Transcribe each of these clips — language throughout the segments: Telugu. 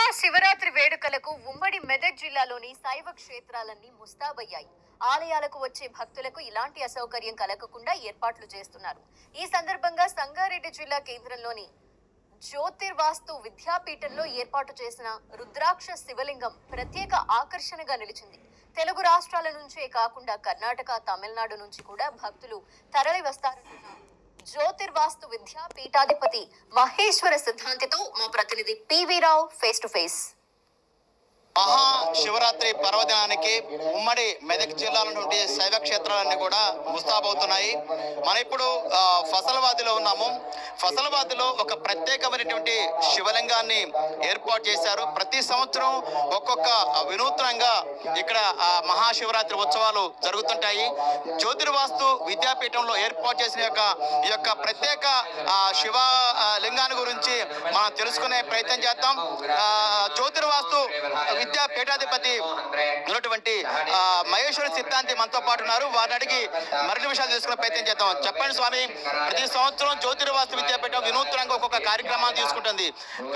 మహాశివరాత్రి వేడుకలకు ఉమ్మడి మెదక్ జిల్లాలోని శైవ క్షేత్రాలన్నీ ముస్తాబయ్యాయి. ఆలయాలకు వచ్చే భక్తులకు ఇలాంటి అసౌకర్యం కలగకుండా ఏర్పాట్లు చేస్తున్నారు. ఈ సందర్భంగా సంగారెడ్డి జిల్లా కేంద్రంలోని జ్యోతిర్వాస్తు విద్యాపీఠంలో ఏర్పాటు చేసిన రుద్రాక్ష శివలింగం ప్రత్యేక ఆకర్షణగా నిలిచింది. తెలుగు రాష్ట్రాల నుంచే కాకుండా కర్ణాటక, తమిళనాడు నుంచి కూడా భక్తులు తరలి వస్తారన్నారు. జ్యోతిర్వాస్తు విద్యాపీఠాధిపతి మహేశ్వర సిద్ధాంతితో మా ప్రతినిధి P V Rao face to face. Mahashivratri పర్వదినానికి ఉమ్మడి మెదక్ జిల్లాల నుండి శైవ క్షేత్రాలన్నీ కూడా ముస్తాబవుతున్నాయి. మనం ఇప్పుడు ఫసలవాదిలో ఉన్నాము. ఫసలవాదిలో ఒక ప్రత్యేకమైనటువంటి శివలింగాన్ని ఏర్పాటు చేశారు. ప్రతి సంవత్సరం ఒక్కొక్క వినూత్నంగా ఇక్కడ మహాశివరాత్రి ఉత్సవాలు జరుగుతుంటాయి. జ్యోతిర్వాస్తు విద్యాపీఠంలో ఏర్పాటు చేసిన ఈ యొక్క ప్రత్యేక శివ లింగాన్ని గురించి మనం తెలుసుకునే ప్రయత్నం చేద్దాం. జ్యోతిర్వాస్తు విద్యాపీఠాధిపతి ఉన్నటువంటి మహేశ్వర సిద్ధాంతి మనతో పాటు ఉన్నారు. వారిని అడిగి మరిన్ని విషయాలు తెలుసుకునే ప్రయత్నం చేద్దాం. చెప్పండి స్వామి, ప్రతి సంవత్సరం జ్యోతిర్వాస్తు విద్యాపీఠం వినూత్నంగా ఒక్కొక్క కార్యక్రమాన్ని తీసుకుంటుంది.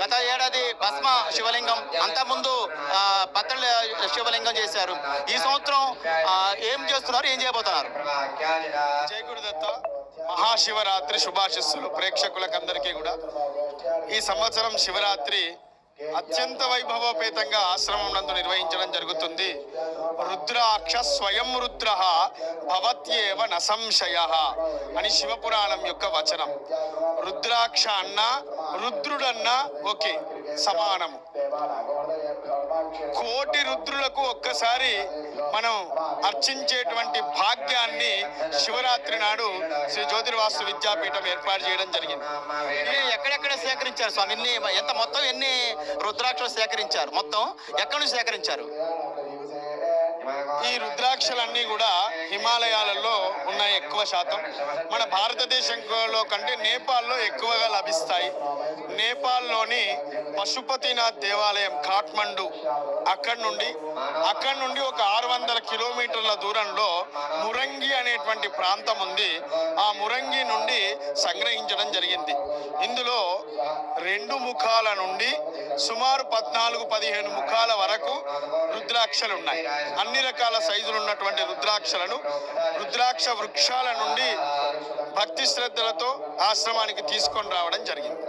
గత ఏడాది భస్మ శివలింగం, అంతకుముందు పత్రల శివలింగం చేశారు. ఈ సంవత్సరం ఏం చేస్తున్నారు, ఏం చేయబోతున్నారు? జై గురుదత్త. మహాశివరాత్రి శుభాశిస్సులు ప్రేక్షకులకందరికీ కూడా. ఈ సంవత్సరం శివరాత్రి అత్యంత వైభవోపేతంగా ఆశ్రమం నందు నిర్వహించడం జరుగుతుంది. రుద్రాక్ష స్వయం రుద్ర భవత్యేవ నసంశయ అని శివపురాణం యొక్క వచనం. రుద్రాక్ష అన్న రుద్రుడన్నా ఒకే, సమానము. కోటి రుద్రులకు ఒక్కసారి మనం అర్చించేటువంటి భాగ్యాన్ని శివరాత్రి నాడు శ్రీ జ్యోతిర్వాస్తు విద్యాపీఠం ఏర్పాటు చేయడం జరిగింది. ఎక్కడెక్కడ సేకరించారు స్వామి? మొత్తం ఎన్ని రుద్రాక్షలు సేకరించారు? మొత్తం ఎక్కడి నుంచి సేకరించారు? ఈ రుద్రాక్షలన్నీ కూడా హిమాలయాలలో ఉన్నాయి ఎక్కువ శాతం. మన భారతదేశంలో కంటే నేపాల్లో ఎక్కువగా లభిస్తాయి. నేపాల్లోని పశుపతినాథ్ దేవాలయం కాఠ్మండు, అక్కడి నుండి ఒక 600 కిలోమీటర్ల దూరంలో మురంగి అనేటువంటి ప్రాంతం ఉంది. ఆ మురంగి నుండి సంగ్రహించడం జరిగింది. ఇందులో 2 ముఖాల నుండి సుమారు 14-15 ముఖాల వరకు రుద్రాక్షలు ఉన్నాయి. అన్ని రకాల సైజులు ఉన్నటువంటి రుద్రాక్షలను రుద్రాక్ష వృక్షాల నుండి భక్తి శ్రద్ధలతో ఆశ్రమానికి తీసుకొని రావడం జరిగింది.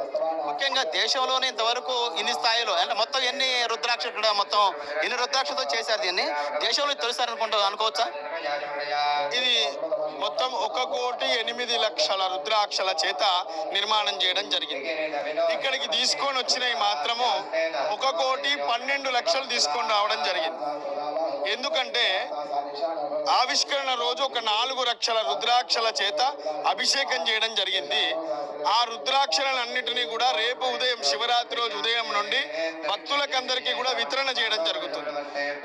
ముఖ్యంగా దేశంలోనే ఇంతవరకు ఇన్ని స్థాయిలో అంటే మొత్తం ఎన్ని రుద్రాక్ష మొత్తం ఎన్ని రుద్రాక్షతో చేశారు దీన్ని? దేశంలో తొలిసారి అనుకోవచ్చా? ఇది మొత్తం 1,08,00,000 రుద్రాక్షల చేత నిర్మాణం చేయడం జరిగింది. ఇక్కడికి తీసుకొని వచ్చినవి మాత్రము 1,12,00,000 తీసుకొని రావడం జరిగింది. ఎందుకంటే ఆవిష్కరణ రోజు ఒక 4 లక్షల రుద్రాక్షల చేత అభిషేకం చేయడం జరిగింది. ఆ రుద్రాక్షలన్నింటినీ కూడా రేపు ఉదయం శివరాత్రి రోజు ఉదయం నుండి భక్తులకందరికీ కూడా వితరణ చేయడం జరుగుతుంది.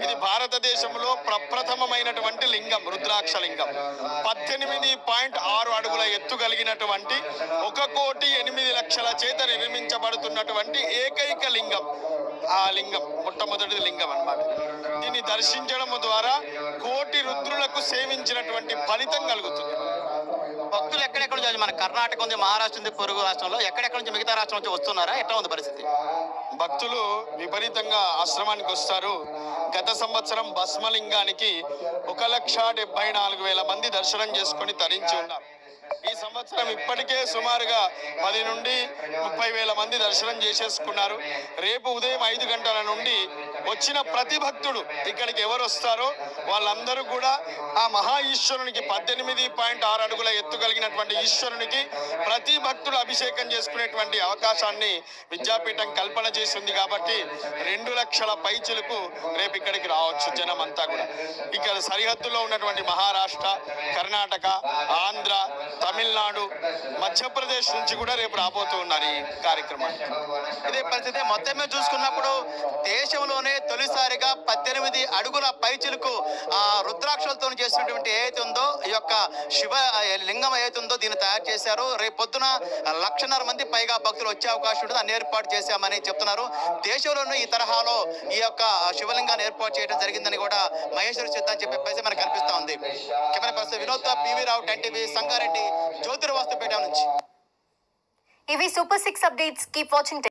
ఇది భారతదేశంలో ప్రప్రథమమైనటువంటి లింగం, రుద్రాక్ష లింగం. 18.6 అడుగుల ఎత్తు కలిగినటువంటి 1,08,00,000 చేత నిర్మించబడుతున్నటువంటి ఏకైక లింగం. ఆ లింగం మొట్టమొదటి లింగం అన్నమాట. దీన్ని దర్శించడం ద్వారా కోటి రుద్రులకు సేవించినటువంటి ఫలితం కలుగుతుంది. భక్తులు ఎక్కడెక్కడ నుంచి, మన కర్ణాటక ఉంది, మహారాష్ట్ర ఉంది, పొరుగు రాష్ట్రంలో ఎక్కడెక్కడ నుంచి, మిగతా రాష్ట్రం నుంచి వస్తున్నారా? ఎట్లా ఉంది పరిస్థితి? భక్తులు విపరీతంగా ఆశ్రమానికి వస్తారు. గత సంవత్సరం భస్మలింగానికి 1,74,000 మంది దర్శనం చేసుకొని తరించి ఉన్నారు. ఈ సంవత్సరం ఇప్పటికే సుమారుగా 10 నుండి 30,000 మంది దర్శనం చేసేసుకున్నారు. రేపు ఉదయం 5 గంటల నుండి వచ్చిన ప్రతి భక్తుడు ఇక్కడికి ఎవరు వస్తారో వాళ్ళందరూ కూడా ఆ మహా ఈశ్వరునికి 18.6 అడుగుల ఎత్తు కలిగినటువంటి ఈశ్వరునికి ప్రతి భక్తుడు అభిషేకం చేసుకునేటువంటి అవకాశాన్ని విద్యాపీఠం కల్పన చేసింది. కాబట్టి 2 లక్షల పైచిలకు రేపు ఇక్కడికి రావచ్చు జనం అంతా కూడా. ఇక్కడ సరిహద్దులో ఉన్నటువంటి మహారాష్ట్ర, కర్ణాటక, ఆంధ్ర, తమిళనాడు, మధ్యప్రదేశ్ నుంచి కూడా రేపు రాబోతూ ఉన్నారు ఈ కార్యక్రమానికి. ఇదే పరిస్థితి మొత్తం మీద చూసుకున్నప్పుడు దేశంలోనే తొలిసారిగా 18 అడుగుల పైచిలకు రుద్రాక్షలతో చేసినటువంటి ఏదైతే ఉందో ఈ యొక్క శివ లింగం ఏదైతే ఉందో దీన్ని తయారు చేశారు. రేపు పొద్దున 1,50,000 మంది పైగా భక్తులు వచ్చే అవకాశం ఉంటుంది. అన్ని ఏర్పాటు చేశామని చెప్తున్నారు. దేశంలోనూ ఈ తరహాలో ఈ యొక్క శివలింగాన్ని ఏర్పాటు చేయడం జరిగిందని కూడా మహేశ్వర సిద్ధాంతి చెప్పే పరిస్థితి మనకు కనిపిస్తా ఉంది. కెమెరా పర్సన్ వినోద్తో పివి రావు, 10 టీవీ, సంగారెడ్డి జ్యోతిర్వాస్తు పీఠం నుంచి. ఇవి సూపర్ 6 అప్డేట్స్. Keep watching.